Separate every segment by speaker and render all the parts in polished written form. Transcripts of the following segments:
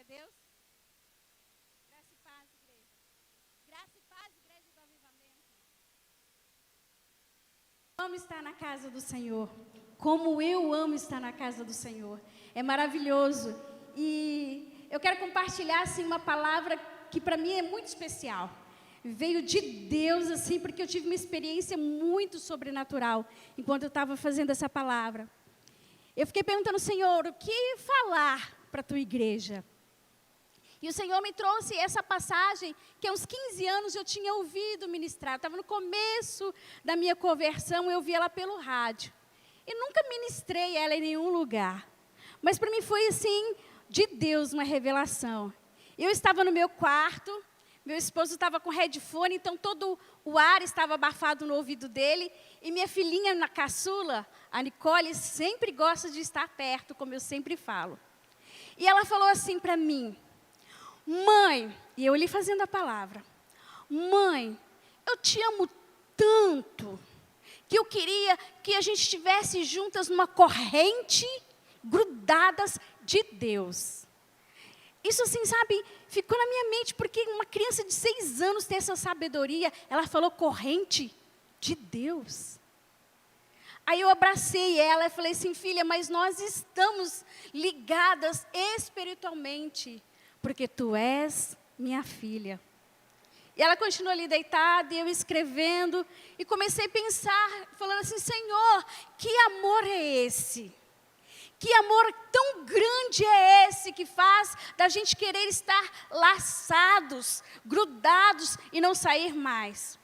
Speaker 1: Deus. Graça e paz, igreja. Graça e paz, igreja do avivamento. Amo estar na casa do Senhor. Como eu amo estar na casa do Senhor. É maravilhoso. E eu quero compartilhar assim uma palavra que para mim é muito especial. Veio de Deus assim, porque eu tive uma experiência muito sobrenatural enquanto eu estava fazendo essa palavra. Eu fiquei perguntando, Senhor, o que falar para a tua igreja? E o Senhor me trouxe essa passagem que há uns 15 anos eu tinha ouvido ministrar. Estava no começo da minha conversão, eu ouvi ela pelo rádio. E nunca ministrei ela em nenhum lugar. Mas para mim foi assim, de Deus, uma revelação. Eu estava no meu quarto, meu esposo estava com headphone, então todo o ar estava abafado no ouvido dele. E minha filhinha na caçula, a Nicole, sempre gosta de estar perto, como eu sempre falo. E ela falou assim para mim, mãe, e eu lhe fazendo a palavra, mãe, eu te amo tanto, que eu queria que a gente estivesse juntas numa corrente, grudadas de Deus. Isso assim, sabe, ficou na minha mente, porque uma criança de 6 anos tem essa sabedoria, ela falou corrente de Deus. Aí eu abracei ela e falei assim, filha, mas nós estamos ligadas espiritualmente, porque tu és minha filha. E ela continuou ali deitada, e eu escrevendo, e comecei a pensar, falando assim, Senhor, que amor é esse? Que amor tão grande é esse que faz da gente querer estar laçados, grudados e não sair mais?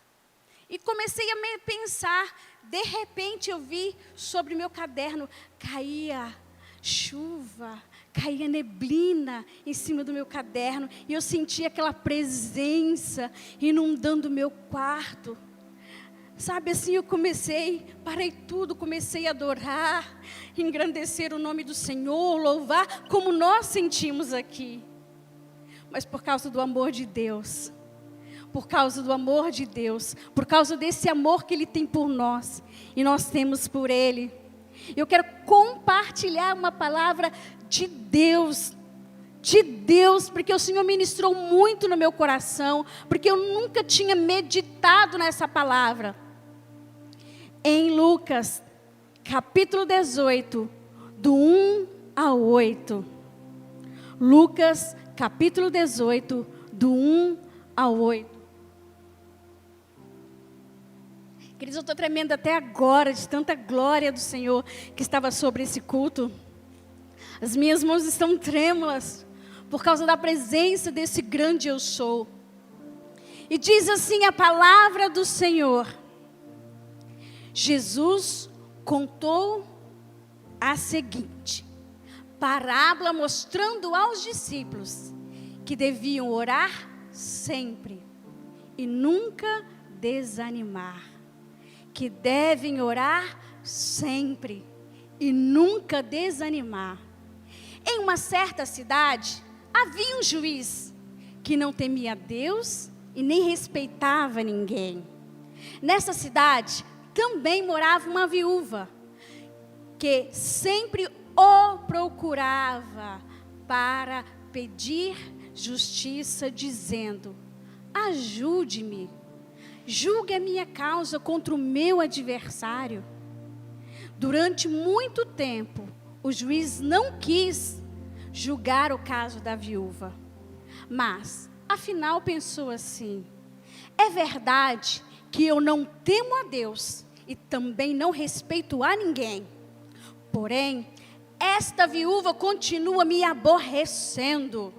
Speaker 1: E comecei a me pensar, de repente eu vi sobre meu caderno, caía chuva, caía neblina em cima do meu caderno, e eu sentia aquela presença inundando o meu quarto. Sabe, assim eu parei tudo, comecei a adorar, engrandecer o nome do Senhor, louvar, como nós sentimos aqui. Mas por causa do amor de Deus, por causa do amor de Deus, por causa desse amor que Ele tem por nós, e nós temos por Ele. Eu quero compartilhar uma palavra de Deus, porque o Senhor ministrou muito no meu coração, porque eu nunca tinha meditado nessa palavra. Em Lucas, capítulo 18, do 1 ao 8. Lucas, capítulo 18, do 1 ao 8. Queridos, eu estou tremendo até agora, de tanta glória do Senhor que estava sobre esse culto. As minhas mãos estão trêmulas, por causa da presença desse grande eu sou. E diz assim a palavra do Senhor. Jesus contou a seguinte parábola, mostrando aos discípulos que deviam orar sempre e nunca desanimar. Que devem orar sempre e nunca desanimar. Em uma certa cidade, havia um juiz que não temia Deus e nem respeitava ninguém. Nessa cidade também morava uma viúva que sempre o procurava para pedir justiça, dizendo: ajude-me, julgue a minha causa contra o meu adversário. Durante muito tempo, o juiz não quis julgar o caso da viúva, mas, afinal, pensou assim: é verdade que eu não temo a Deus e também não respeito a ninguém. Porém, esta viúva continua me aborrecendo.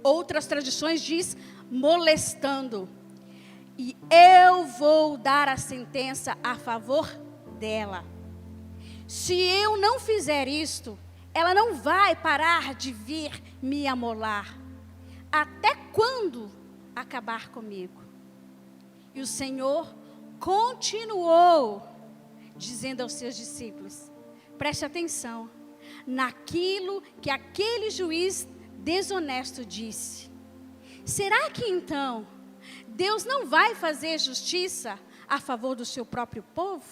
Speaker 1: Outras tradições diz molestando. E eu vou dar a sentença a favor dela. Se eu não fizer isto, ela não vai parar de vir me amolar. Até quando acabar comigo? E o Senhor continuou dizendo aos seus discípulos: preste atenção naquilo que aquele juiz desonesto disse. Será que então Deus não vai fazer justiça a favor do seu próprio povo,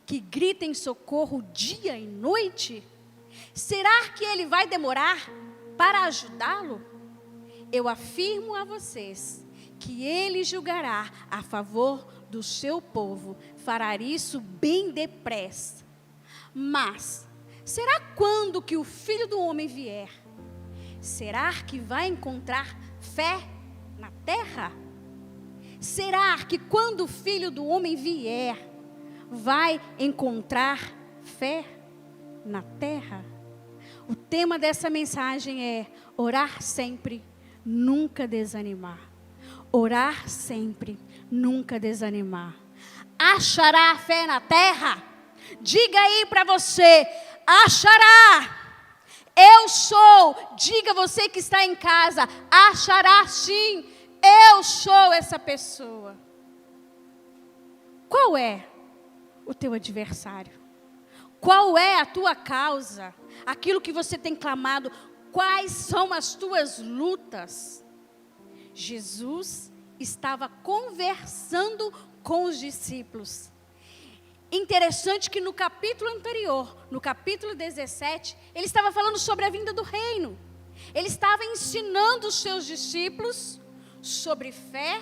Speaker 1: que grita em socorro dia e noite? Será que Ele vai demorar para ajudá-lo, eu afirmo a vocês que ele julgará a favor do seu povo, fará isso bem depressa. Mas, será quando que o Filho do Homem vier? Será que vai encontrar fé na terra? Será que quando o Filho do Homem vier, vai encontrar fé na terra? O tema dessa mensagem é orar sempre, nunca desanimar. Orar sempre, nunca desanimar. Achará fé na terra? Diga aí para você, achará. Eu sou, diga você que está em casa, achará sim, eu sou essa pessoa. Qual é o teu adversário? Qual é a tua causa? Aquilo que você tem clamado, quais são as tuas lutas? Jesus estava conversando com os discípulos. Interessante que no capítulo anterior, no capítulo 17, ele estava falando sobre a vinda do reino. Ele estava ensinando os seus discípulos sobre fé,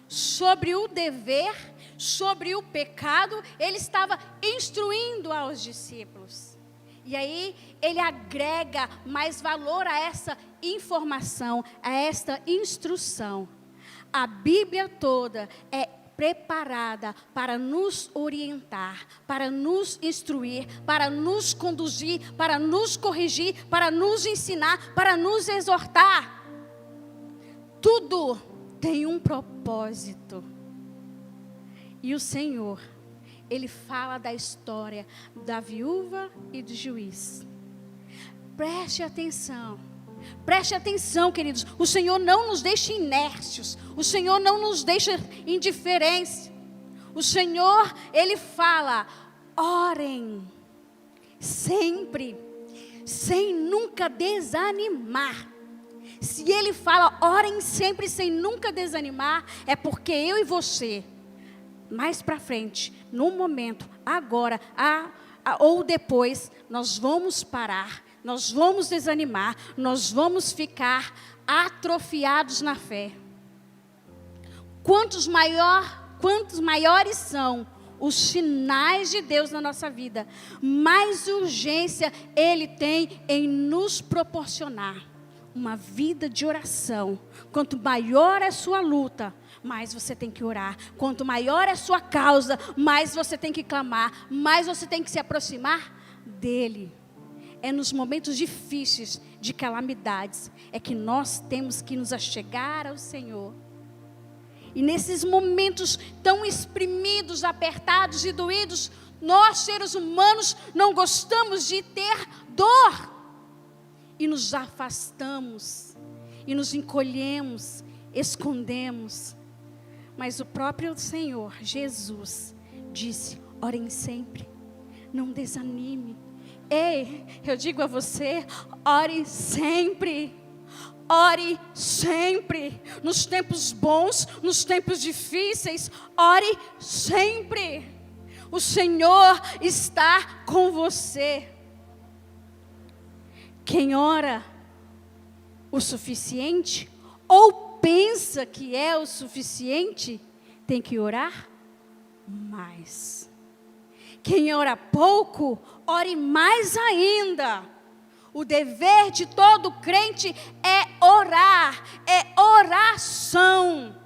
Speaker 1: sobre o dever, sobre o pecado. Ele estava instruindo aos discípulos. E aí ele agrega mais valor a essa informação, a esta instrução. A Bíblia toda é preparada para nos orientar, para nos instruir, para nos conduzir, para nos corrigir, para nos ensinar, para nos exortar. Tudo tem um propósito. E o Senhor, Ele fala da história da viúva e do juiz. Preste atenção, queridos. O Senhor não nos deixa inércios. O Senhor não nos deixa indiferentes. O Senhor, Ele fala, orem sempre, sem nunca desanimar. Se Ele fala, orem sempre, sem nunca desanimar, é porque eu e você, mais para frente, no momento, agora, ou depois, nós vamos parar. Nós vamos desanimar, nós vamos ficar atrofiados na fé. Quantos maiores são os sinais de Deus na nossa vida, mais urgência Ele tem em nos proporcionar uma vida de oração. Quanto maior é a sua luta, mais você tem que orar. Quanto maior é a sua causa, mais você tem que clamar, mais você tem que se aproximar dEle. É nos momentos difíceis, de calamidades, é que nós temos que nos achegar ao Senhor. E nesses momentos tão exprimidos, apertados e doídos, nós seres humanos não gostamos de ter dor. E nos afastamos, e nos encolhemos, escondemos. Mas o próprio Senhor, Jesus, disse, orem sempre, não desanime. Ei, eu digo a você, ore sempre. Ore sempre. Nos tempos bons, nos tempos difíceis, ore sempre. O Senhor está com você. Quem ora o suficiente, ou pensa que é o suficiente, tem que orar mais. Quem ora pouco, ore mais ainda. O dever de todo crente é orar, é oração.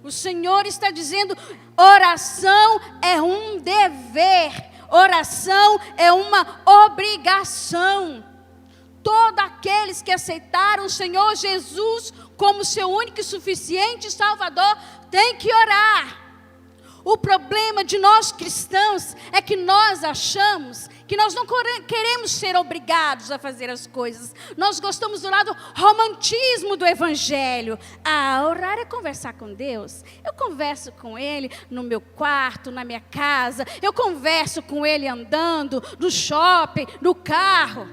Speaker 1: O Senhor está dizendo, oração é um dever, oração é uma obrigação. Todos aqueles que aceitaram o Senhor Jesus como seu único e suficiente Salvador, têm que orar. O problema de nós cristãos é que nós achamos que nós não queremos ser obrigados a fazer as coisas. Nós gostamos do lado romantismo do Evangelho. Orar é conversar com Deus. Eu converso com Ele no meu quarto, na minha casa. Eu converso com Ele andando, no shopping, no carro.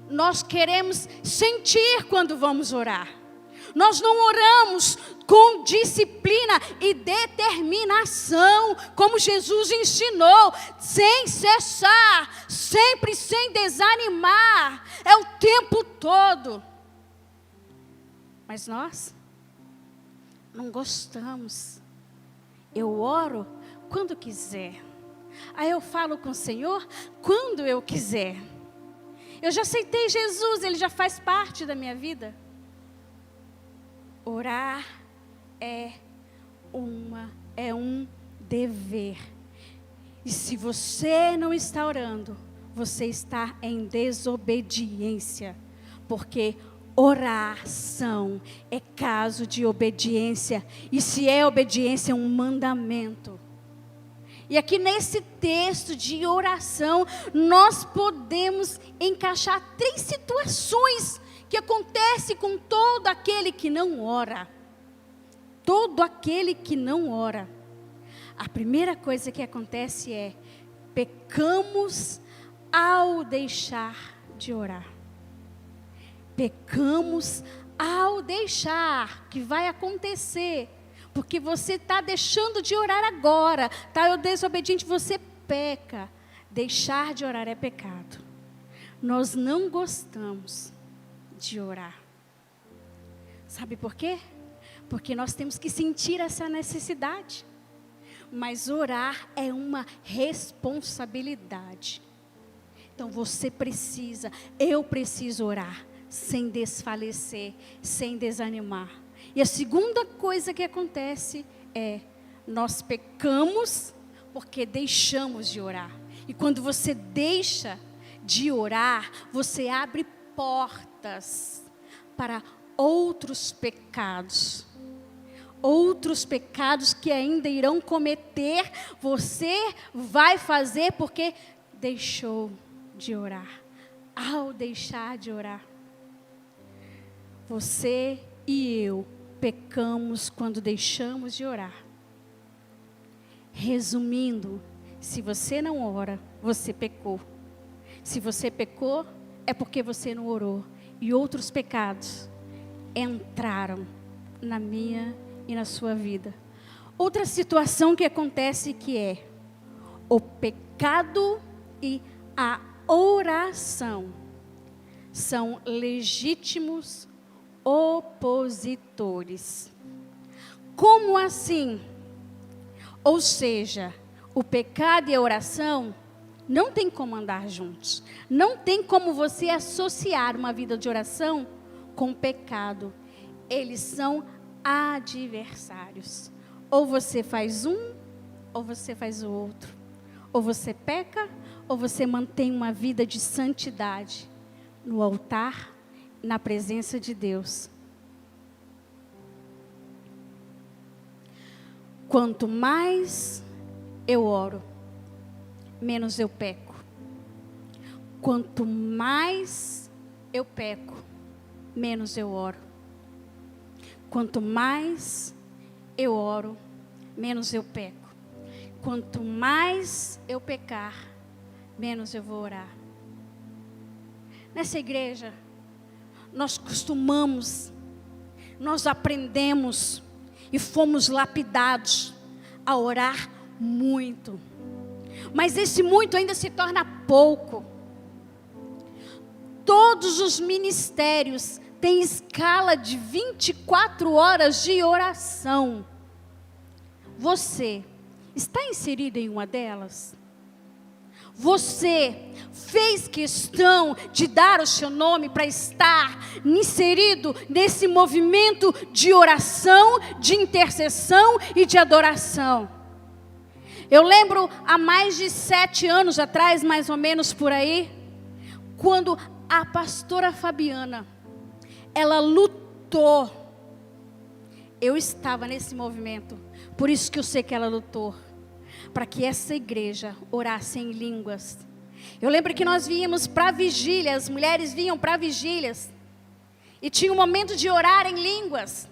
Speaker 1: Nós queremos sentir quando vamos orar. Nós não oramos com disciplina e determinação, como Jesus ensinou, sem cessar, sempre sem desanimar, é o tempo todo. Mas nós não gostamos. Eu oro quando quiser. Aí eu falo com o Senhor quando eu quiser. Eu já aceitei Jesus, Ele já faz parte da minha vida. Orar é um dever. E se você não está orando, você está em desobediência. Porque oração é caso de obediência. E se é obediência, é um mandamento. E aqui nesse texto de oração, nós podemos encaixar 3 situações que acontecem com todo aquele que não ora. Todo aquele que não ora. A primeira coisa que acontece é, pecamos ao deixar de orar. Pecamos ao deixar, que vai acontecer. Porque você está deixando de orar agora, está desobediente, você peca. Deixar de orar é pecado. Nós não gostamos de orar. Sabe por quê? Porque nós temos que sentir essa necessidade. Mas orar é uma responsabilidade. Então você precisa, eu preciso orar, sem desfalecer, sem desanimar. E a segunda coisa que acontece é, nós pecamos porque deixamos de orar. E quando você deixa de orar, você abre portas para outros pecados. Outros pecados que ainda irão cometer, você vai fazer porque deixou de orar. Ao deixar de orar, você e eu pecamos quando deixamos de orar. Resumindo, se você não ora, você pecou. Se você pecou, é porque você não orou. E outros pecados entraram na minha e na sua vida. Outra situação que acontece que é o pecado e a oração são legítimos opositores. Como assim? Ou seja, o pecado e a oração não tem como andar juntos. Não tem como você associar uma vida de oração com pecado. Eles são adversários. Ou você faz um, ou você faz o outro. Ou você peca, ou você mantém uma vida de santidade no altar, na presença de Deus. Quanto mais eu oro, menos eu peco. Quanto mais eu peco, menos eu oro. Quanto mais eu oro, menos eu peco. Quanto mais eu pecar, menos eu vou orar. Nessa igreja, nós aprendemos e fomos lapidados a orar muito. Mas esse muito ainda se torna pouco. Todos os ministérios têm escala de 24 horas de oração. Você está inserido em uma delas? Você fez questão de dar o seu nome para estar inserido nesse movimento de oração, de intercessão e de adoração. Eu lembro há mais de 7 anos atrás, mais ou menos por aí, quando a pastora Fabiana, ela lutou. Eu estava nesse movimento, por isso que eu sei que ela lutou. Para que essa igreja orasse em línguas. Eu lembro que nós víamos para vigília, as mulheres vinham para vigílias. E tinha um momento de orar em línguas.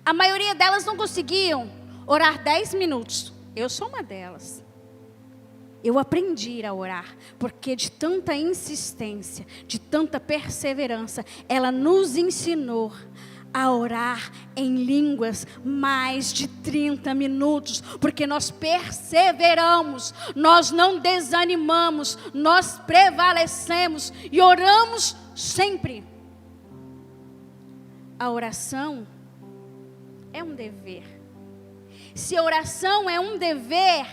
Speaker 1: A maioria delas não conseguiam orar 10 minutos. Eu sou uma delas. Eu aprendi a orar, porque de tanta insistência, de tanta perseverança, ela nos ensinou a orar em línguas mais de 30 minutos, porque nós perseveramos, nós não desanimamos, nós prevalecemos e oramos sempre. A oração é um dever. Se a oração é um dever,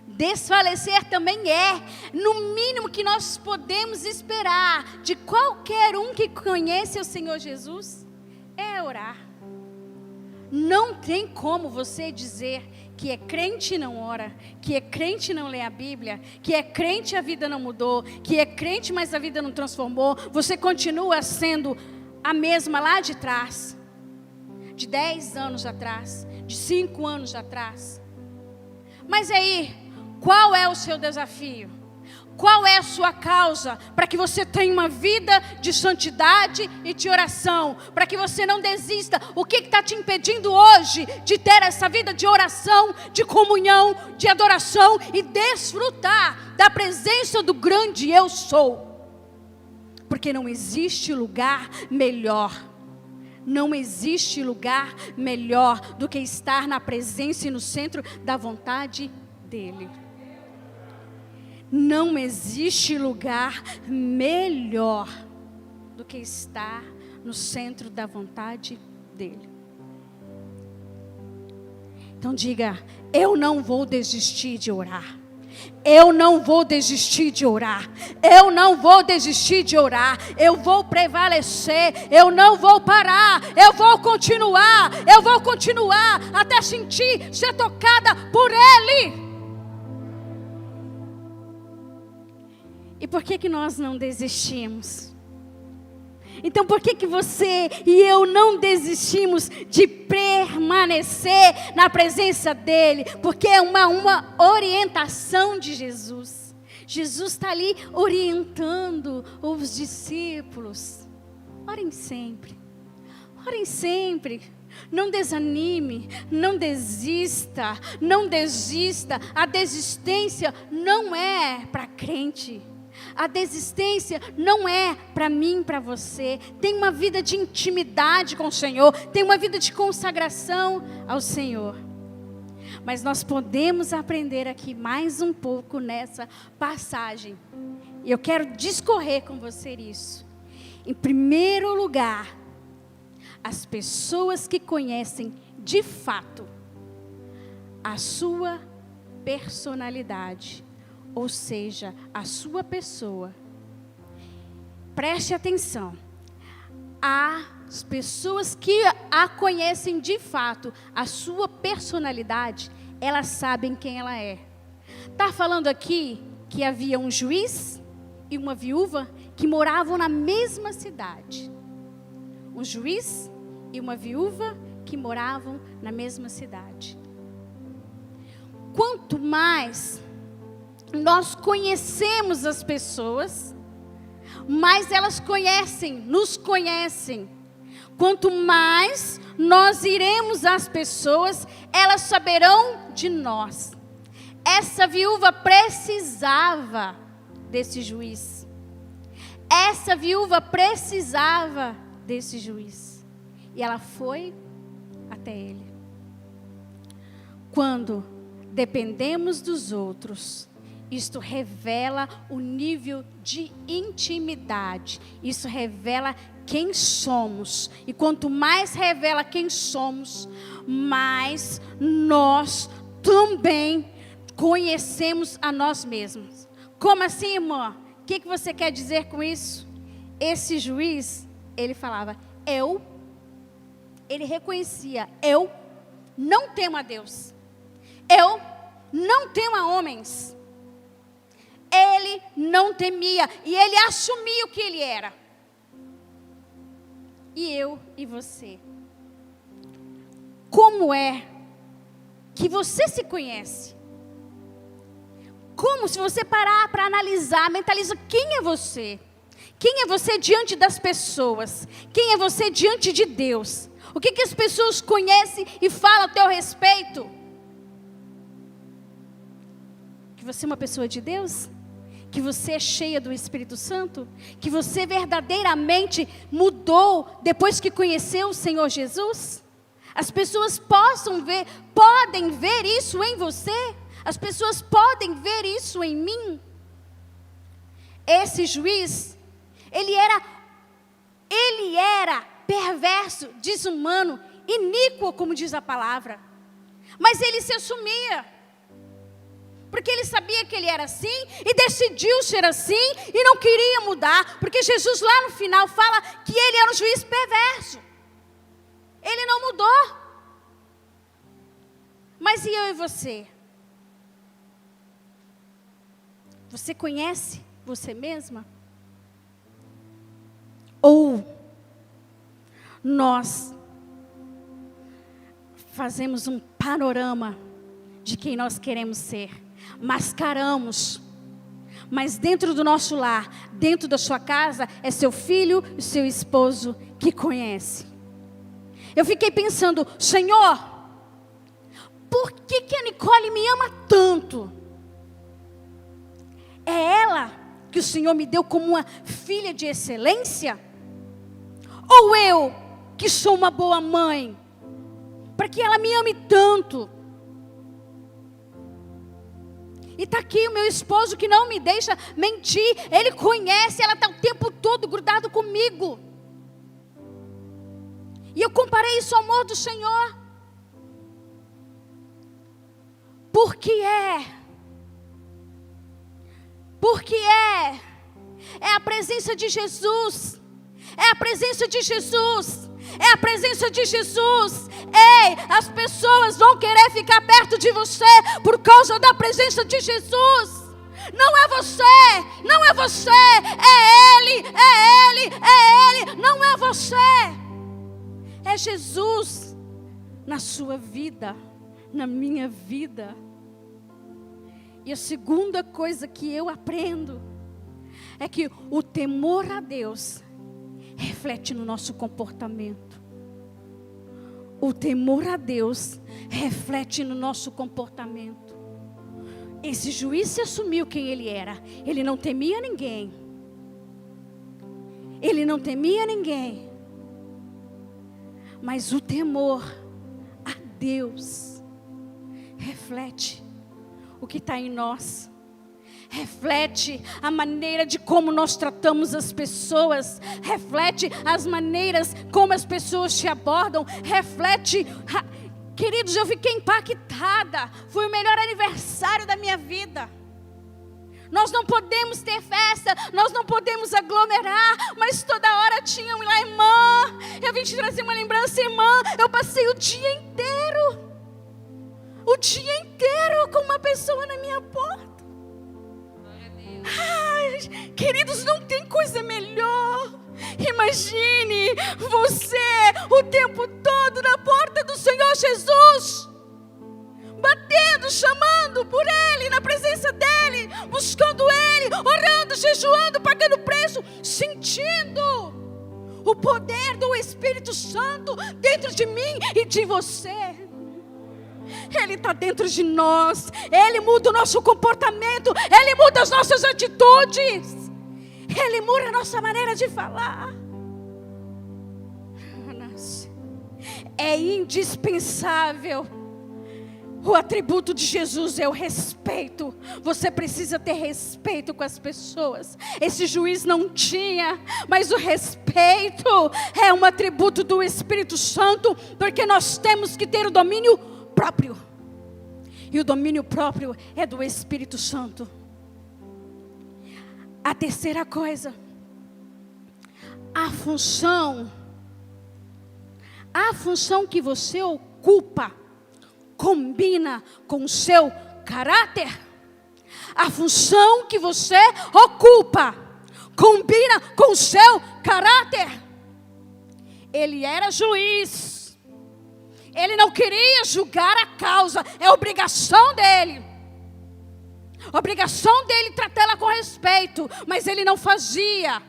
Speaker 1: desfalecer também é. No mínimo que nós podemos esperar de qualquer um que conhece o Senhor Jesus é orar. Não tem como você dizer que é crente e não ora, que é crente e não lê a Bíblia, que é crente e a vida não mudou, que é crente mas a vida não transformou. Você continua sendo a mesma lá de trás, de 10 anos atrás, de 5 anos atrás. Mas aí, qual é o seu desafio? Qual é a sua causa para que você tenha uma vida de santidade e de oração? Para que você não desista. O que está te impedindo hoje de ter essa vida de oração, de comunhão, de adoração e desfrutar da presença do grande eu sou? Porque não existe lugar melhor. Não existe lugar melhor do que estar na presença e no centro da vontade dEle. Não existe lugar melhor do que estar no centro da vontade dEle. Então diga: eu não vou desistir de orar. Eu não vou desistir de orar. Eu não vou desistir de orar. Eu vou prevalecer. Eu não vou parar. Eu vou continuar. Eu vou continuar até sentir ser tocada por Ele. E por que nós não desistimos? Então por que você e eu não desistimos de permanecer na presença dEle? Porque é uma orientação de Jesus. Jesus está ali orientando os discípulos. Orem sempre. Orem sempre. Não desanime, não desista, não desista. A desistência não é para crente. A desistência não é para mim, para você. Tem uma vida de intimidade com o Senhor, tem uma vida de consagração ao Senhor. Mas nós podemos aprender aqui mais um pouco nessa passagem. E eu quero discorrer com você isso. Em primeiro lugar, as pessoas que conhecem de fato a sua personalidade, ou seja, a sua pessoa. Preste atenção. As pessoas que a conhecem de fato, a sua personalidade, elas sabem quem ela é. Está falando aqui que havia um juiz e uma viúva que moravam na mesma cidade. Um juiz e uma viúva que moravam na mesma cidade. Quanto mais nós conhecemos as pessoas, mais elas nos conhecem. Quanto mais nós iremos às pessoas, elas saberão de nós. Essa viúva precisava desse juiz. Essa viúva precisava desse juiz. E ela foi até ele. Quando dependemos dos outros, isto revela o nível de intimidade. Isso revela quem somos. E quanto mais revela quem somos, mais nós também conhecemos a nós mesmos. Como assim, irmã? O que você quer dizer com isso? Esse juiz, ele falava, ele reconhecia, eu não temo a Deus. Eu não temo a homens. Ele não temia e ele assumia o que ele era. E eu e você? Como é que você se conhece? Como, se você parar para analisar, mentaliza quem é você? Quem é você diante das pessoas? Quem é você diante de Deus? O que as pessoas conhecem e falam a teu respeito? Que você é uma pessoa de Deus? que você é cheia do Espírito Santo? Que você verdadeiramente mudou depois que conheceu o Senhor Jesus? As pessoas podem ver isso em você? As pessoas podem ver isso em mim? Esse juiz, ele era perverso, desumano, iníquo, como diz a palavra. Mas ele se assumia. Porque ele sabia que ele era assim e decidiu ser assim e não queria mudar. Porque Jesus lá no final fala que ele era um juiz perverso. Ele não mudou. Mas e eu e você? Você conhece você mesma? Ou nós fazemos um panorama de quem nós queremos ser, mascaramos, mas dentro do nosso lar, dentro da sua casa, é seu filho e seu esposo que conhece. Eu fiquei pensando, Senhor, por que a Nicole me ama tanto? É ela que o Senhor me deu como uma filha de excelência? Ou eu, que sou uma boa mãe, para que ela me ame tanto? E está aqui o meu esposo que não me deixa mentir. Ele conhece, ela está o tempo todo grudado comigo. E eu comparei isso ao amor do Senhor. Porque é a presença de Jesus. É a presença de Jesus. É a presença de Jesus. Ei, as pessoas vão querer ficar perto de você por causa da presença de Jesus. Não é você, não é você, é Ele, é Ele, é Ele, não é você. É Jesus na sua vida, na minha vida. E a segunda coisa que eu aprendo é que o temor a Deus reflete no nosso comportamento. O temor a Deus reflete no nosso comportamento. Esse juiz se assumiu quem ele era. Ele não temia ninguém. Ele não temia ninguém. Mas o temor a Deus reflete o que está em nós. Reflete a maneira de como nós tratamos as pessoas. Reflete as maneiras como as pessoas te abordam. Reflete. Queridos, eu fiquei impactada. Foi o melhor aniversário da minha vida. Nós não podemos ter festa, nós não podemos aglomerar, mas toda hora tinha lá, irmã, eu vim te trazer uma lembrança, irmã. Eu passei o dia inteiro com uma pessoa na minha porta. Ai, queridos, não tem coisa melhor. Imagine você o tempo todo na porta do Senhor Jesus, batendo, chamando por Ele, na presença dEle, buscando Ele, orando, jejuando, pagando preço, sentindo o poder do Espírito Santo dentro de mim e de você. Ele está dentro de nós. Ele muda o nosso comportamento. Ele muda as nossas atitudes. Ele muda a nossa maneira de falar. É indispensável. O atributo de Jesus é o respeito. Você precisa ter respeito com as pessoas. Esse juiz não tinha, mas o respeito é um atributo do Espírito Santo, porque nós temos que ter o domínio próprio. E o domínio próprio é do Espírito Santo. A terceira coisa, a função que você ocupa combina com o seu caráter. A função que você ocupa combina com o seu caráter. Ele era juiz. Ele não queria julgar a causa. É obrigação dele. Obrigação dele tratá-la com respeito. Mas ele não fazia.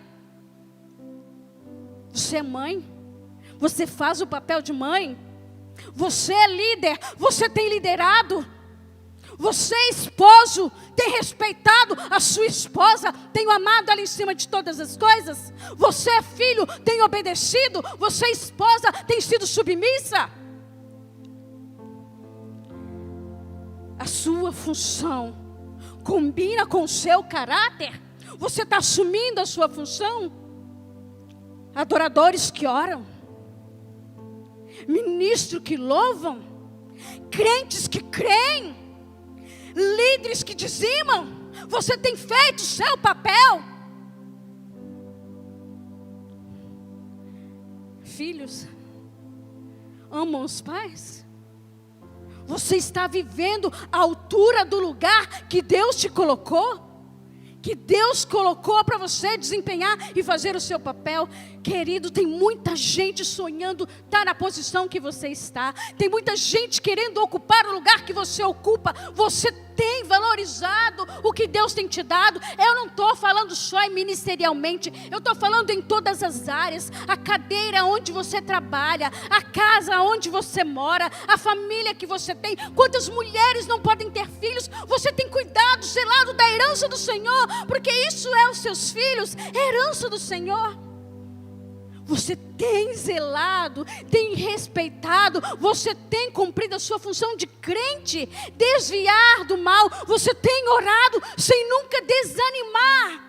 Speaker 1: Você é mãe? Você faz o papel de mãe? Você é líder? Você tem liderado? Você, esposo, tem respeitado a sua esposa, tem amado ela em cima de todas as coisas? Você, filho, tem obedecido? Você, esposa, tem sido submissa? A sua função combina com o seu caráter? Você está assumindo a sua função? Adoradores que oram, ministros que louvam, crentes que creem, líderes que dizimam. Você tem feito o seu papel? Filhos, amam os pais? Você está vivendo à altura do lugar que Deus te colocou? Que Deus colocou para você desempenhar e fazer o seu papel? Querido, tem muita gente sonhando estar na posição que você está. Tem muita gente querendo ocupar o lugar que você ocupa. Você tem valorizado o que Deus tem te dado? Eu não estou falando só ministerialmente, eu estou falando em todas as áreas. A cadeira onde você trabalha, a casa onde você mora, a família que você tem. Quantas mulheres não podem ter filhos? Você tem cuidado, zelado da herança do Senhor, porque isso é os seus filhos, herança do Senhor. Você tem zelado, tem respeitado, você tem cumprido a sua função de crente, desviar do mal, você tem orado sem nunca desanimar.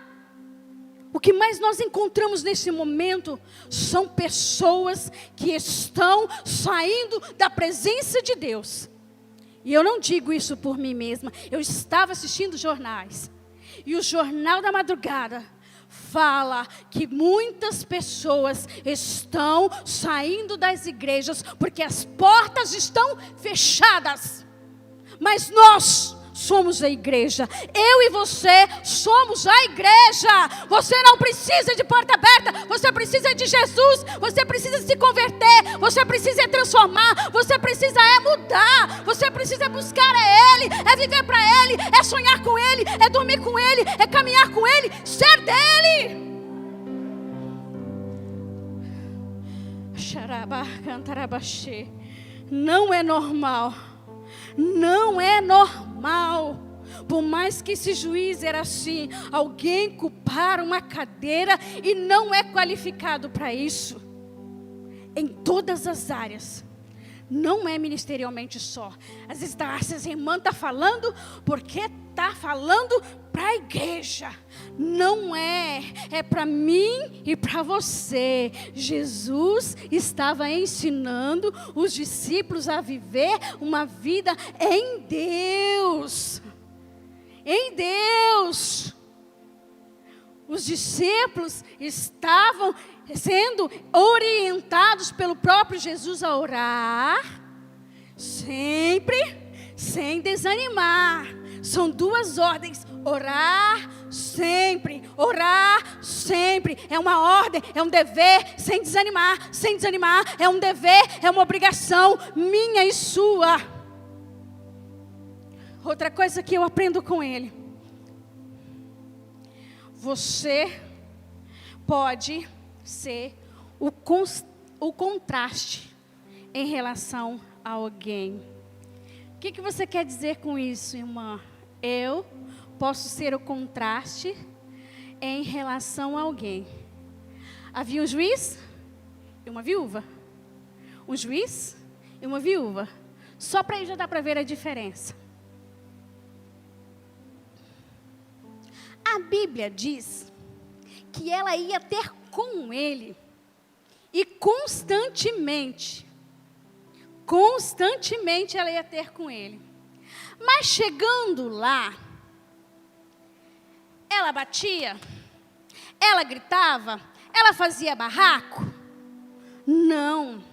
Speaker 1: O que mais nós encontramos nesse momento são pessoas que estão saindo da presença de Deus. E eu não digo isso por mim mesma, eu estava assistindo jornais, e o Jornal da Madrugada fala que muitas pessoas estão saindo das igrejas porque as portas estão fechadas. Mas nós somos a igreja. Eu e você somos a igreja. Você não precisa de porta aberta. Você precisa de Jesus. Você precisa se converter. Você precisa transformar. Você precisa mudar. Você precisa buscar Ele. É viver para Ele. É sonhar com Ele. É dormir com Ele. É caminhar com Ele. Ser dEle. Não é normal. Não é normal. Por mais que esse juiz era assim, alguém ocupar uma cadeira e não é qualificado para isso. Em todas as áreas. Não é ministerialmente só. Às vezes essa irmã está falando porque está falando para a igreja. Não é. É para mim e para você. Jesus estava ensinando os discípulos a viver uma vida em Deus. Em Deus. Os discípulos estavam sendo orientados pelo próprio Jesus a orar, sempre, sem desanimar. São duas ordens: orar sempre, é uma ordem, é um dever, sem desanimar, é um dever, é uma obrigação minha e sua. Outra coisa que eu aprendo com ele: você pode ser o contraste em relação a alguém. O que você quer dizer com isso, irmã? Eu posso ser o contraste em relação a alguém. Havia um juiz e uma viúva. Um juiz e uma viúva. Só para aí já dá para ver a diferença. A Bíblia diz que ela ia ter com ele, e constantemente ela ia ter com ele. Mas chegando lá, ela batia, ela gritava, ela fazia barraco? Não,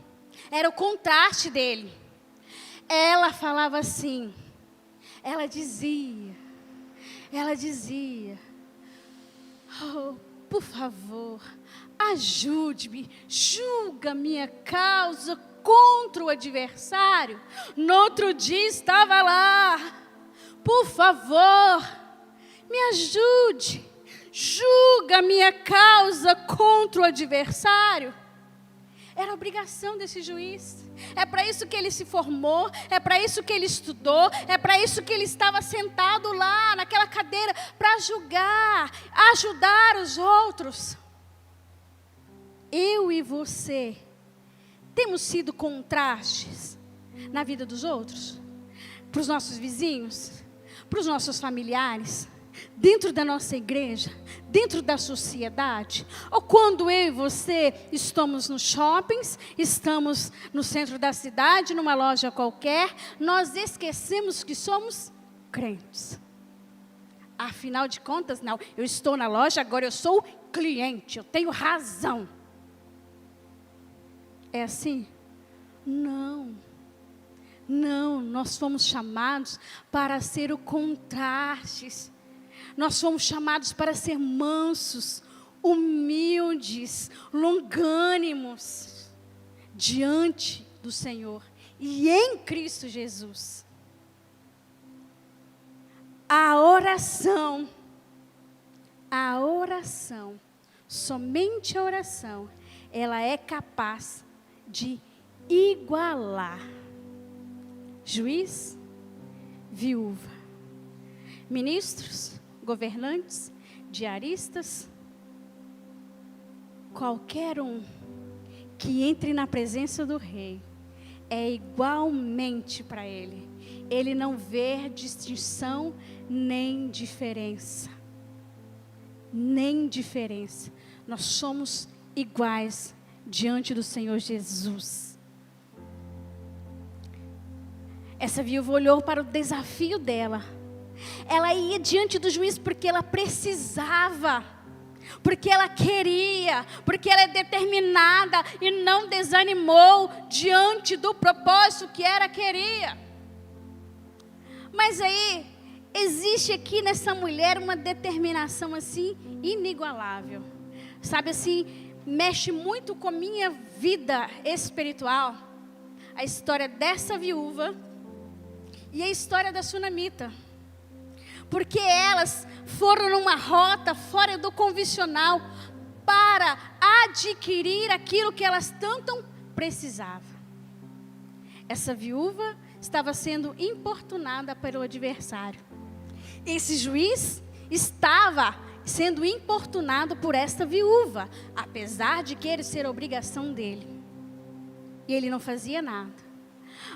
Speaker 1: era o contraste dele. Ela falava assim, ela dizia, oh, por favor, ajude-me, julga minha causa contra o adversário. No outro dia estava lá, por favor, me ajude, julga minha causa contra o adversário. Era obrigação desse juiz, é para isso que ele se formou, é para isso que ele estudou, é para isso que ele estava sentado lá naquela cadeira, para julgar, ajudar os outros. Eu e você temos sido contrastes na vida dos outros, para os nossos vizinhos, para os nossos familiares, dentro da nossa igreja, dentro da sociedade. Ou quando eu e você estamos nos shoppings, estamos no centro da cidade, numa loja qualquer, nós esquecemos que somos crentes. Afinal de contas, não, eu estou na loja, agora eu sou cliente, eu tenho razão. É assim? Não. Não, nós fomos chamados para ser o contraste. Nós fomos chamados para ser mansos, humildes, longânimos diante do Senhor e em Cristo Jesus. A oração, somente a oração, ela é capaz de igualar juiz, viúva, ministros, governantes, diaristas, qualquer um que entre na presença do rei é igualmente para ele. Ele não vê distinção nem diferença. Nem diferença. Nós somos iguais diante do Senhor Jesus. Essa viúva olhou para o desafio dela. Ela ia diante do juiz porque ela precisava, porque ela queria, porque ela é determinada e não desanimou diante do propósito que ela queria. Mas aí, existe aqui nessa mulher uma determinação assim, inigualável. Sabe assim, mexe muito com a minha vida espiritual. A história dessa viúva e a história da sunamita. Porque elas foram numa rota fora do convencional para adquirir aquilo que elas tanto precisavam. Essa viúva estava sendo importunada pelo adversário. Esse juiz estava sendo importunado por esta viúva, apesar de querer ser obrigação dele. E ele não fazia nada.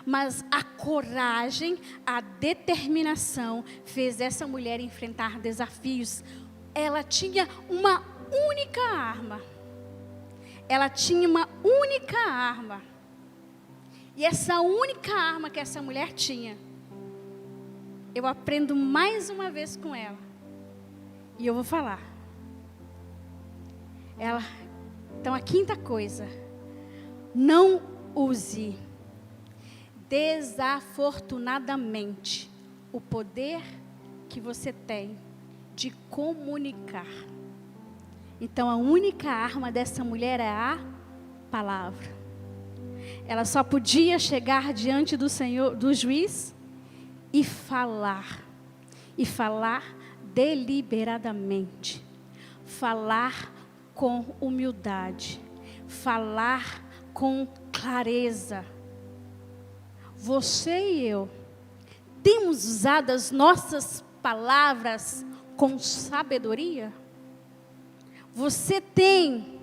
Speaker 1: Mas a coragem, a determinação fez essa mulher enfrentar desafios. Ela tinha uma única arma. Ela tinha uma única arma. E essa única arma que essa mulher tinha, eu aprendo mais uma vez com ela. E eu vou falar. Então a quinta coisa, não use desafortunadamente o poder que você tem de comunicar. Então a única arma dessa mulher é a palavra. Ela só podia chegar diante do Senhor, do juiz, e falar deliberadamente, falar com humildade, falar com clareza. Você e eu temos usado as nossas palavras com sabedoria? Você tem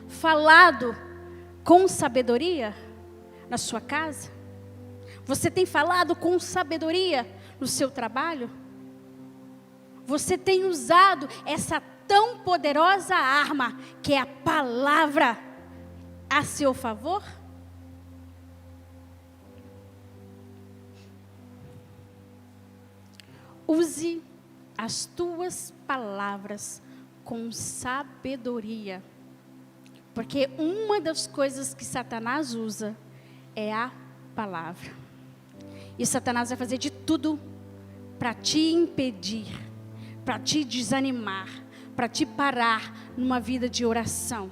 Speaker 1: falado com sabedoria na sua casa? Você tem falado com sabedoria no seu trabalho? Você tem usado essa tão poderosa arma que é a palavra a seu favor? Use as tuas palavras com sabedoria. Porque uma das coisas que Satanás usa é a palavra. E Satanás vai fazer de tudo para te impedir, para te desanimar, para te parar numa vida de oração.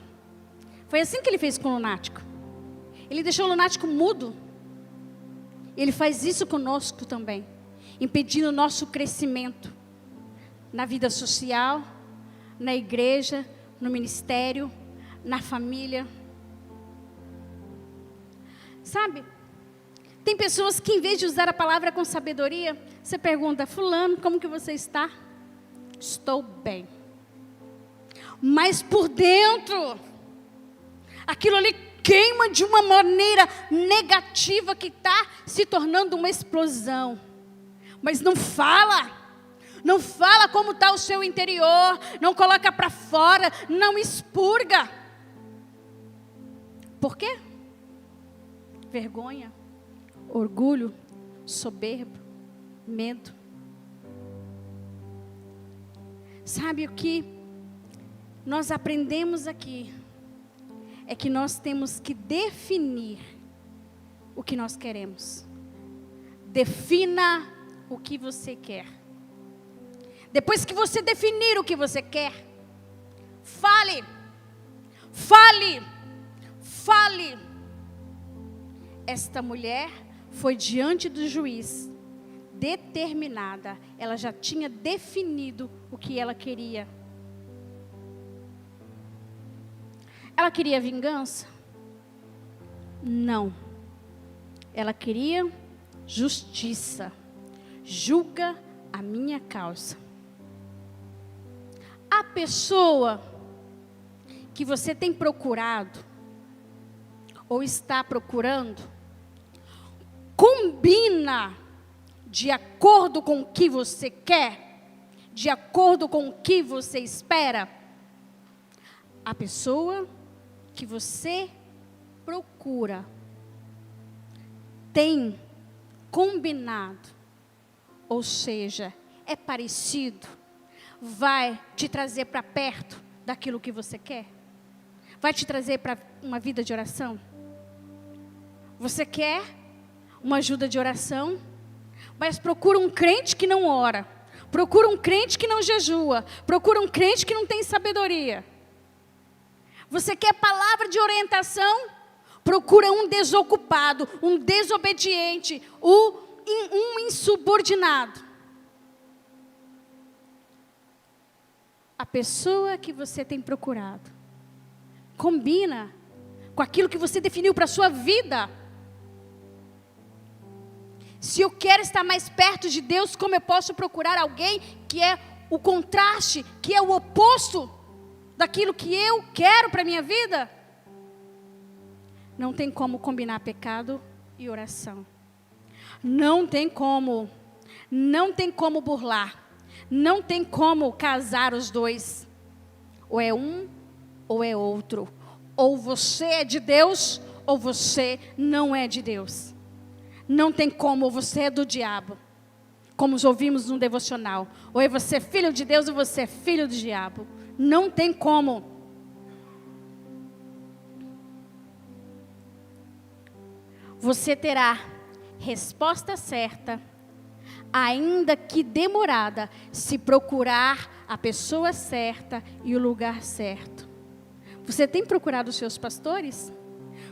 Speaker 1: Foi assim que ele fez com o lunático. Ele deixou o lunático mudo. Ele faz isso conosco também, impedindo o nosso crescimento na vida social, na igreja, no ministério, na família. Sabe, Tem pessoas que, em vez de usar a palavra com sabedoria, você pergunta: fulano, como que você está? Estou bem. Mas por dentro, aquilo ali queima de uma maneira negativa que está se tornando uma explosão. Mas não fala. Não fala como está o seu interior. Não coloca para fora. Não expurga. Por quê? Vergonha, orgulho, soberbo, medo. Sabe o que nós aprendemos aqui? É que nós temos que definir o que nós queremos. Defina o que você quer. Depois que você definir o que você quer, fale. Fale. Fale. Esta mulher foi diante do juiz, determinada. Ela já tinha definido o que ela queria. Ela queria vingança? Não. Ela queria justiça. Julga a minha causa. A pessoa que você tem procurado, ou está procurando, combina de acordo com o que você quer, de acordo com o que você espera. A pessoa que você procura tem combinado, ou seja, é parecido, vai te trazer para perto daquilo que você quer? Vai te trazer para uma vida de oração? Você quer uma ajuda de oração, mas procura um crente que não ora, procura um crente que não jejua, procura um crente que não tem sabedoria. Você quer palavra de orientação? Procura um desocupado, um desobediente, um insubordinado. A pessoa que você tem procurado combina com aquilo que você definiu para a sua vida. Se eu quero estar mais perto de Deus, como eu posso procurar alguém que é o contraste, que é o oposto daquilo que eu quero para a minha vida? Não tem como combinar pecado e oração. Não tem como burlar. Não tem como casar os dois. Ou é um, ou é outro. Ou você é de Deus, ou você não é de Deus. Não tem como, ou você é do diabo. Como ouvimos no devocional. Ou é você filho de Deus, ou você é filho do diabo. Não tem como. Você terá resposta certa, ainda que demorada, se procurar a pessoa certa e o lugar certo. Você tem procurado os seus pastores?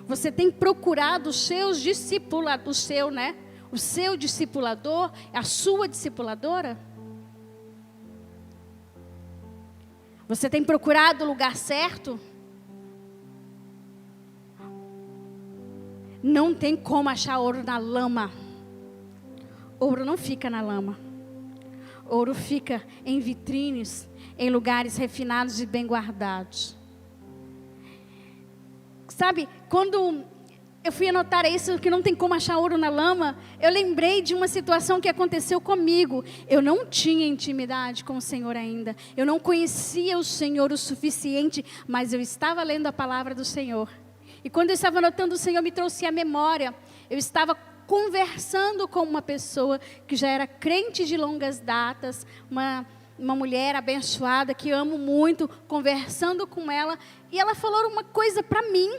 Speaker 1: Você tem procurado os seus discipuladores, o seu discipulador, a sua discipuladora? Você tem procurado o lugar certo? Não tem como achar ouro na lama. Ouro não fica na lama. Ouro fica em vitrines, em lugares refinados e bem guardados. Sabe, quando eu fui anotar isso, que não tem como achar ouro na lama, eu lembrei de uma situação que aconteceu comigo. Eu não tinha intimidade com o Senhor ainda. Eu não conhecia o Senhor o suficiente, mas eu estava lendo a palavra do Senhor. E quando eu estava anotando, o Senhor me trouxe à memória. Eu estava conversando com uma pessoa que já era crente de longas datas, uma mulher abençoada que eu amo muito, conversando com ela, e ela falou uma coisa para mim,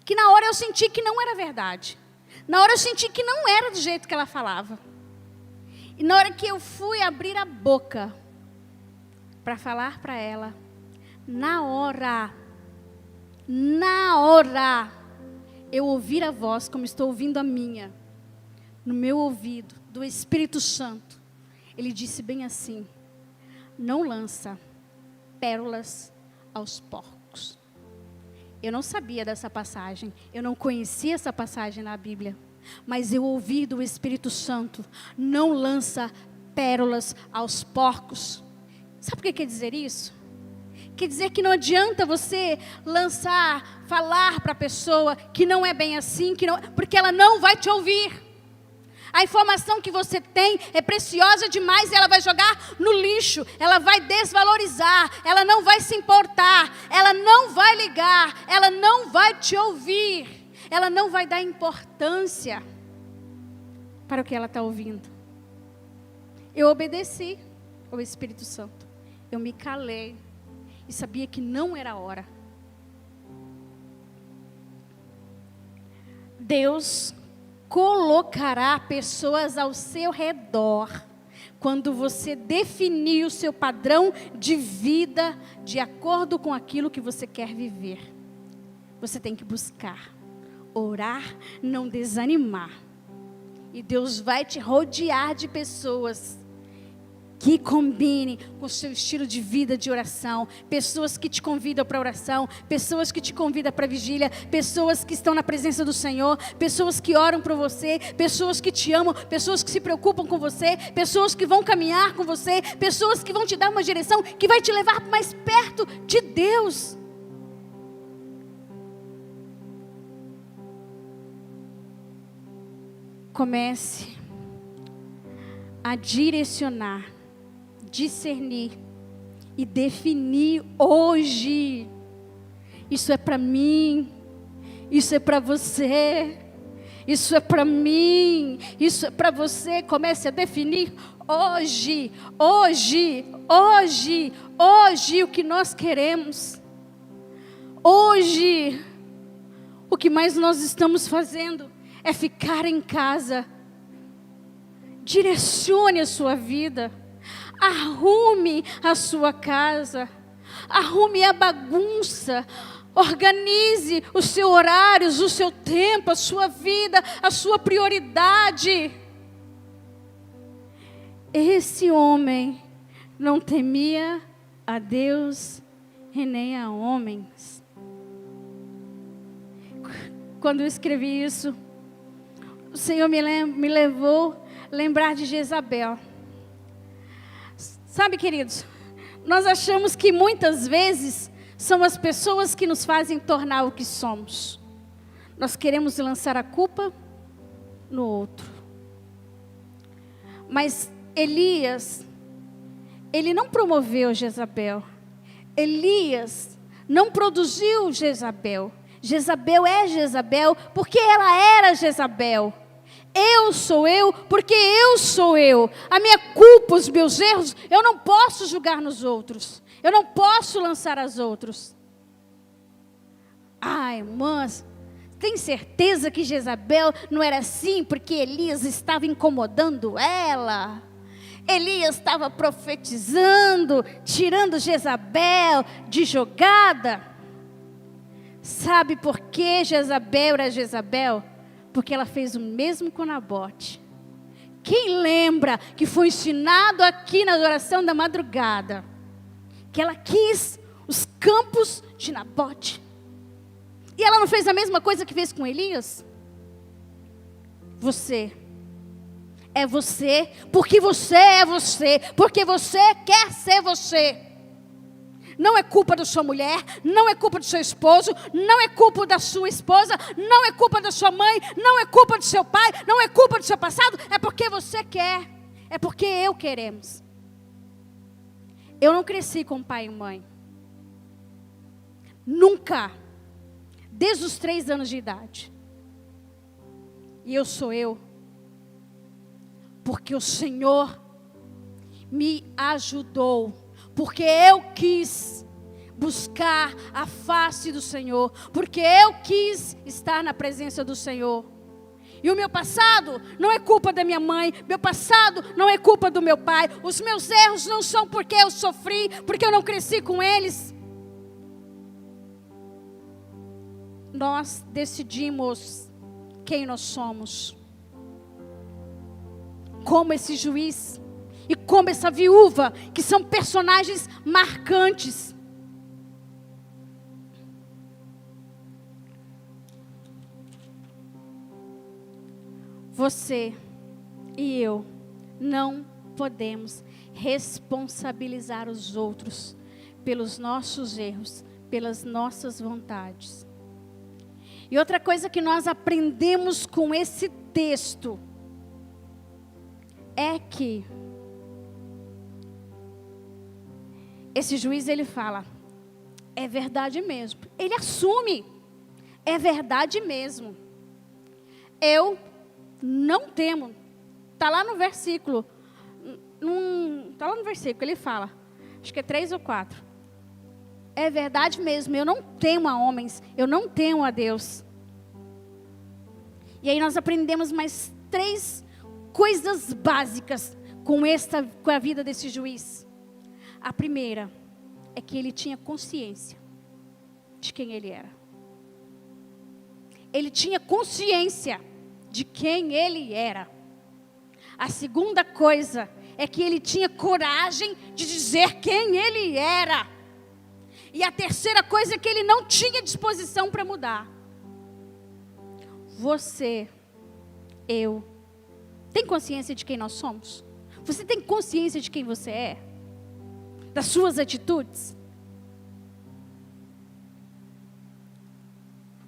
Speaker 1: que na hora eu senti que não era verdade. Na hora eu senti que não era do jeito que ela falava. E na hora que eu fui abrir a boca para falar para ela, na hora, eu ouvi a voz, como estou ouvindo a minha, no meu ouvido, do Espírito Santo. Ele disse bem assim: não lança pérolas aos porcos. Eu não sabia dessa passagem, eu não conhecia essa passagem na Bíblia. Mas eu ouvi do Espírito Santo: não lança pérolas aos porcos. Sabe o que quer dizer isso? Quer dizer que não adianta você falar para a pessoa que não é bem assim, porque ela não vai te ouvir. A informação que você tem é preciosa demais e ela vai jogar no lixo, ela vai desvalorizar, ela não vai se importar, ela não vai ligar, ela não vai te ouvir, ela não vai dar importância para o que ela está ouvindo. Eu obedeci ao Espírito Santo, eu me calei e sabia que não era a hora. Deus colocará pessoas ao seu redor quando você definir o seu padrão de vida de acordo com aquilo que você quer viver. Você tem que buscar, orar, não desanimar. E Deus vai te rodear de pessoas que combinem com o seu estilo de vida de oração, pessoas que te convidam para oração, pessoas que te convidam para vigília, pessoas que estão na presença do Senhor, pessoas que oram por você, pessoas que te amam, pessoas que se preocupam com você, pessoas que vão caminhar com você, pessoas que vão te dar uma direção que vai te levar mais perto de Deus. Comece a direcionar, discernir e definir hoje. Isso é para mim, isso é para você, isso é para mim, isso é para você. Comece a definir hoje o que nós queremos. Hoje, o que mais nós estamos fazendo é ficar em casa. Direcione a sua vida. Arrume a sua casa, arrume a bagunça, organize os seus horários, o seu tempo, a sua vida, a sua prioridade. Esse homem não temia a Deus e nem a homens. Quando eu escrevi isso, o Senhor me levou a lembrar de Jezabel. Sabe, queridos, nós achamos que muitas vezes são as pessoas que nos fazem tornar o que somos. Nós queremos lançar a culpa no outro. Mas Elias, ele não promoveu Jezabel. Elias não produziu Jezabel. Jezabel é Jezabel porque ela era Jezabel. Eu sou eu, porque eu sou eu. A minha culpa, os meus erros, eu não posso julgar nos outros. Eu não posso lançar aos outros. Ah, irmãs, tem certeza que Jezabel não era assim porque Elias estava incomodando ela? Elias estava profetizando, tirando Jezabel de jogada. Sabe por que Jezabel era Jezabel? Porque ela fez o mesmo com Nabote. Quem lembra que foi ensinado aqui na adoração da madrugada? Que ela quis os campos de Nabote. E ela não fez a mesma coisa que fez com Elias? Você. É você, porque você é você. Porque você quer ser você. Não é culpa da sua mulher, não é culpa do seu esposo, não é culpa da sua esposa, não é culpa da sua mãe, não é culpa do seu pai, não é culpa do seu passado, é porque você quer, é porque eu queremos. Eu não cresci com pai e mãe. Nunca. Desde os 3 anos de idade. E eu sou eu. Porque o Senhor me ajudou. Porque eu quis buscar a face do Senhor. Porque eu quis estar na presença do Senhor. E o meu passado não é culpa da minha mãe. Meu passado não é culpa do meu pai. Os meus erros não são porque eu sofri, porque eu não cresci com eles. Nós decidimos quem nós somos. Como esse juiz e como essa viúva, que são personagens marcantes. Você e eu não podemos responsabilizar os outros pelos nossos erros, pelas nossas vontades. E outra coisa que nós aprendemos com esse texto é que esse juiz, ele fala, é verdade mesmo. Ele assume, é verdade mesmo. Eu não temo. Está lá no versículo. Está lá no versículo, ele fala. Acho que é 3 ou 4. É verdade mesmo, eu não temo a homens, eu não temo a Deus. E aí nós aprendemos mais 3 coisas básicas com a vida desse juiz. A primeira é que ele tinha consciência de quem ele era. Ele tinha consciência de quem ele era. A segunda coisa é que ele tinha coragem de dizer quem ele era. E a terceira coisa é que ele não tinha disposição para mudar. Você, eu, tem consciência de quem nós somos? Você tem consciência de quem você é? Das suas atitudes?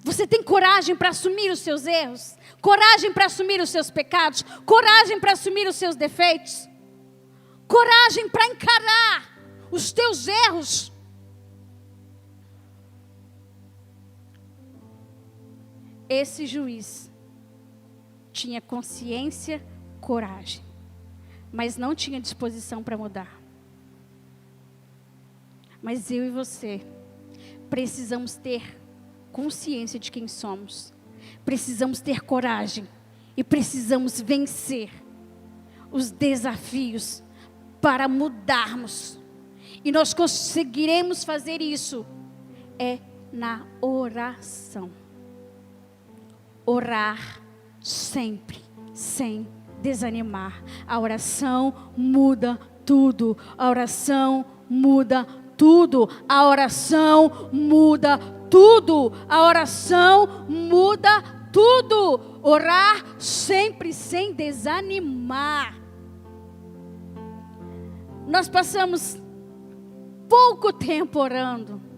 Speaker 1: Você tem coragem para assumir os seus erros? Coragem para assumir os seus pecados? Coragem para assumir os seus defeitos? Coragem para encarar os teus erros? Esse juiz tinha consciência, coragem, mas não tinha disposição para mudar. Mas eu e você precisamos ter consciência de quem somos. Precisamos ter coragem e precisamos vencer os desafios para mudarmos. E nós conseguiremos fazer isso na oração. Orar sempre, sem desanimar. A oração muda tudo. A oração muda tudo. A oração muda tudo. A oração muda tudo. Orar sempre sem desanimar. Nós passamos pouco tempo orando.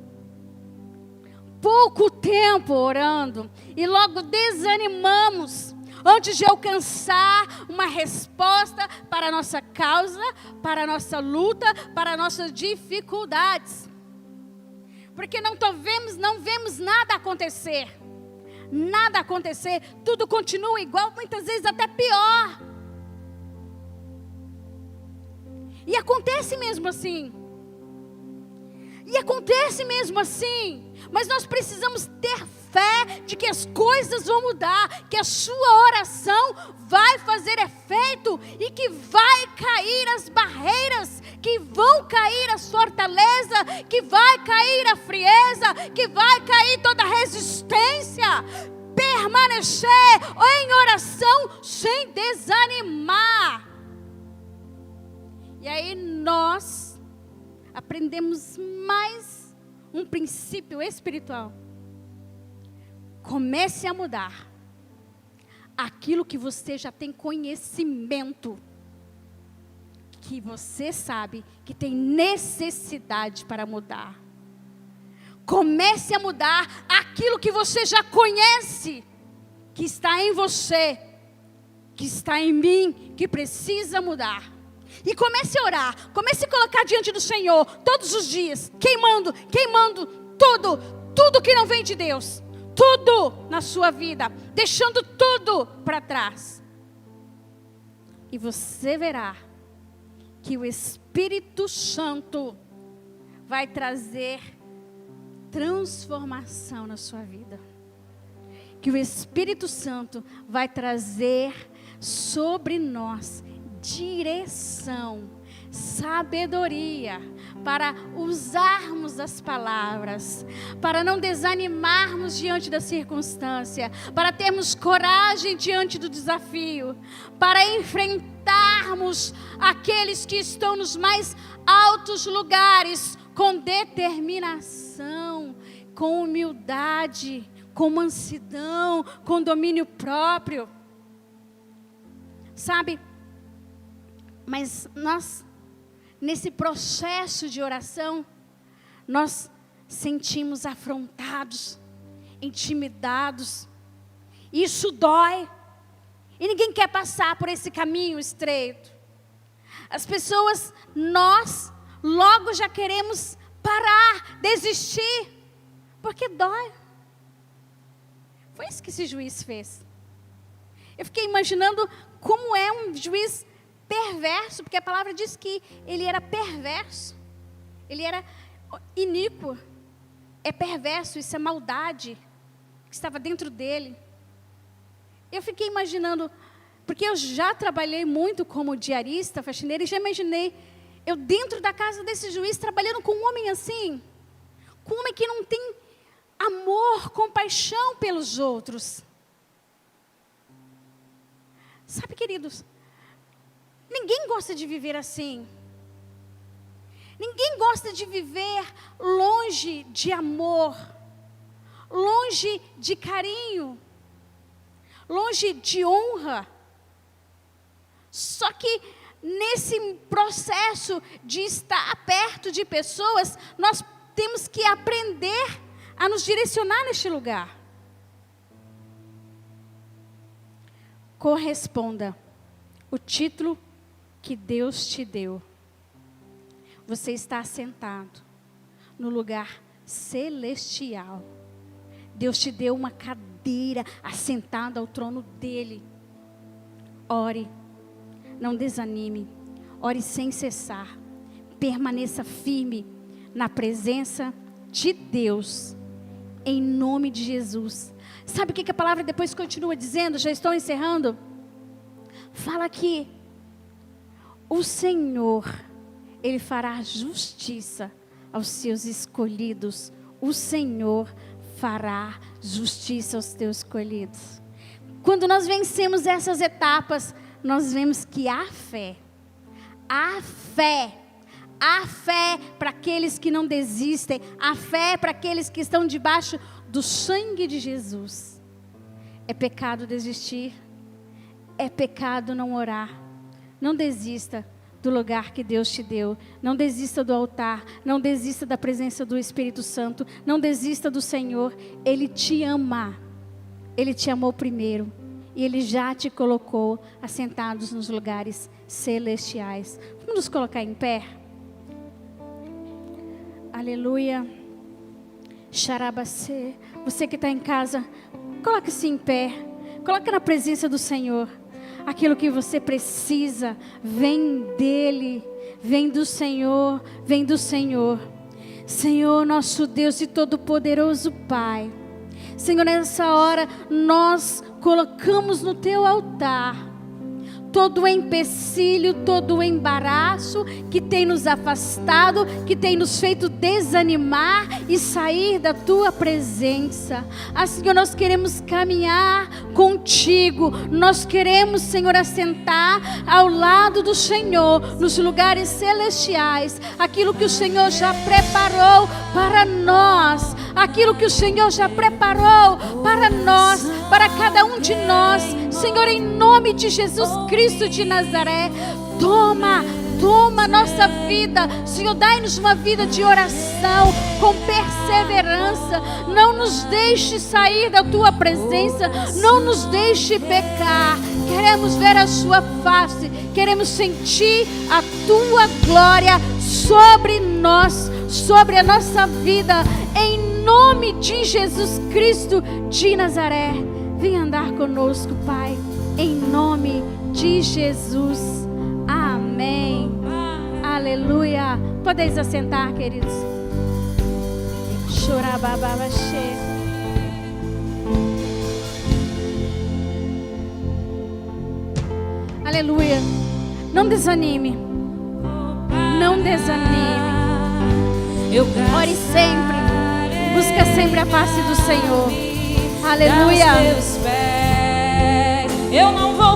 Speaker 1: Pouco tempo orando e logo desanimamos antes de alcançar uma resposta para a nossa causa, para a nossa luta, para as nossas dificuldades. Porque não vemos nada acontecer. Nada acontecer, tudo continua igual, muitas vezes até pior. E acontece mesmo assim. E acontece mesmo assim, mas nós precisamos ter fé de que as coisas vão mudar, que a sua oração vai fazer efeito e que vai cair as barreiras, que vão cair as fortalezas, que vai cair a frieza, que vai cair toda a resistência. Permanecer em oração sem desanimar. E aí nós aprendemos mais um princípio espiritual. Comece a mudar aquilo que você já tem conhecimento, que você sabe que tem necessidade para mudar. Comece a mudar aquilo que você já conhece, que está em você, que está em mim, que precisa mudar. E comece a orar, comece a colocar diante do Senhor, todos os dias, queimando tudo que não vem de Deus, tudo na sua vida, deixando tudo para trás. E você verá que o Espírito Santo vai trazer transformação na sua vida. Que o Espírito Santo vai trazer sobre nós direção, sabedoria, para usarmos as palavras, para não desanimarmos diante da circunstância, para termos coragem diante do desafio, para enfrentarmos aqueles que estão nos mais altos lugares com determinação, com humildade, com mansidão, com domínio próprio. Sabe? Mas nós, nesse processo de oração, nós sentimos afrontados, intimidados. Isso dói. E ninguém quer passar por esse caminho estreito. As pessoas, nós, logo já queremos parar, desistir, porque dói. Foi isso que esse juiz fez. Eu fiquei imaginando como é um juiz perverso, porque a palavra diz que ele era perverso, ele era iníquo, é perverso, isso é maldade que estava dentro dele. Eu fiquei imaginando, porque eu já trabalhei muito como diarista, faxineira, e já imaginei eu dentro da casa desse juiz, trabalhando com um homem assim, com um homem que não tem amor, compaixão pelos outros. Sabe, queridos, ninguém gosta de viver assim. Ninguém gosta de viver longe de amor, longe de carinho, longe de honra. Só que nesse processo de estar perto de pessoas, nós temos que aprender a nos direcionar neste lugar. Corresponda o título que Deus te deu. Você está assentado no lugar celestial. Deus te deu uma cadeira assentada ao trono dele. Ore, não desanime, ore sem cessar. Permaneça firme na presença de Deus, em nome de Jesus. Sabe o que a palavra depois continua dizendo? Já estou encerrando. Fala que o Senhor, Ele fará justiça aos seus escolhidos. O Senhor fará justiça aos teus escolhidos. Quando nós vencemos essas etapas, nós vemos que há fé para aqueles que não desistem, há fé para aqueles que estão debaixo do sangue de Jesus. É pecado desistir, é pecado não orar. Não desista do lugar que Deus te deu, não desista do altar, não desista da presença do Espírito Santo, não desista do Senhor. Ele te ama, Ele te amou primeiro, e Ele já te colocou assentados nos lugares celestiais. Vamos nos colocar em pé? Aleluia. Xarabacê. Você que está em casa, coloque-se em pé, coloque na presença do Senhor. Aquilo que você precisa, vem dEle, vem do Senhor, vem do Senhor. Senhor, nosso Deus e Todo-Poderoso Pai, Senhor, nessa hora nós colocamos no Teu altar todo o empecilho, todo o embaraço que tem nos afastado, que tem nos feito desanimar e sair da Tua presença. Senhor, nós queremos caminhar contigo, nós queremos, Senhor, assentar ao lado do Senhor, nos lugares celestiais, aquilo que o Senhor já preparou para nós, aquilo que o Senhor já preparou para nós, para cada um de nós. Senhor, em nome de Jesus Cristo de Nazaré, toma nossa vida, Senhor, dai-nos uma vida de oração, com perseverança, não nos deixe sair da Tua presença, não nos deixe pecar, queremos ver a Sua face, queremos sentir a Tua glória sobre nós, sobre a nossa vida, em nome de Jesus Cristo de Nazaré. Vem andar conosco, Pai, em nome de Jesus. Amém. Aleluia. Podeis assentar, queridos. Chorababaxê. Aleluia. Não desanime. Não desanime. Ore sempre. Busca sempre a face do Senhor. Aleluia.
Speaker 2: Eu não vou